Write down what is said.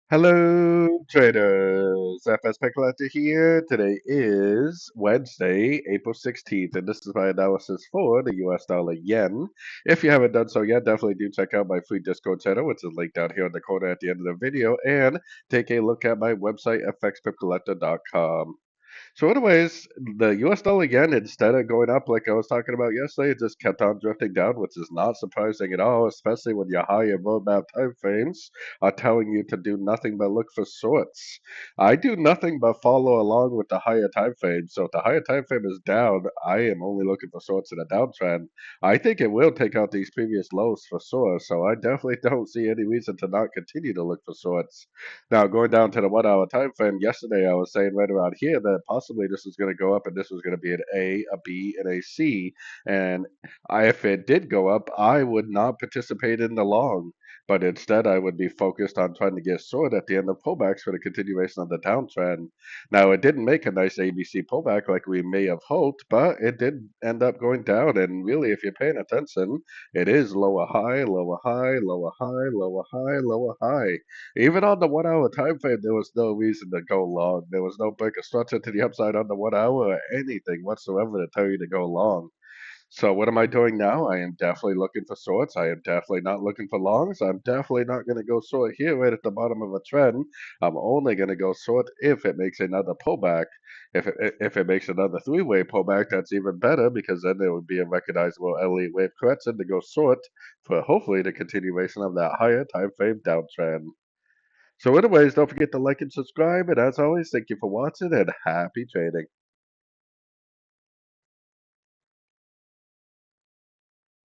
Hello, traders. FX Pip Collector here. Today is Wednesday, April 16th, and this is my analysis for the US dollar yen. If you haven't done so yet, definitely do check out my free Discord channel, which is linked down here in the corner at the end of the video, and take a look at my website, fxpipcollector.com. So, anyways, the US dollar yen, instead of going up like I was talking about yesterday, it just kept on drifting down, which is not surprising at all, especially when your higher roadmap time frames are telling you to do nothing but look for shorts. I do nothing but follow along with the higher time frame. So if the higher time frame is down, I am only looking for shorts in a downtrend. I think it will take out these previous lows for sure. So I definitely don't see any reason to not continue to look for shorts. Now, going down to the 1 hour time frame, yesterday I was saying right around here that possibly this was going to go up and this was going to be an A, a B, and a C. And if it did go up, I would not participate in the long, but instead I would be focused on trying to get short at the end of pullbacks for the continuation of the downtrend. Now, it didn't make a nice ABC pullback like we may have hoped, but it did end up going down. And really, if you're paying attention, it is lower high, lower high, lower high, lower high, lower high. Even on the 1 hour time frame, there was no reason to go long. There was no break of structure to the upside on the 1 hour or anything whatsoever to tell you to go long. So what am I doing now? I am definitely looking for shorts. I am definitely not looking for longs. I'm definitely not going to go short here right at the bottom of a trend. I'm only going to go short if it makes another pullback. If it makes another three-way pullback, that's even better because then there would be a recognizable Elliot wave correction to go short for hopefully the continuation of that higher time frame downtrend. So anyways, don't forget to like and subscribe. And as always, thank you for watching and happy trading.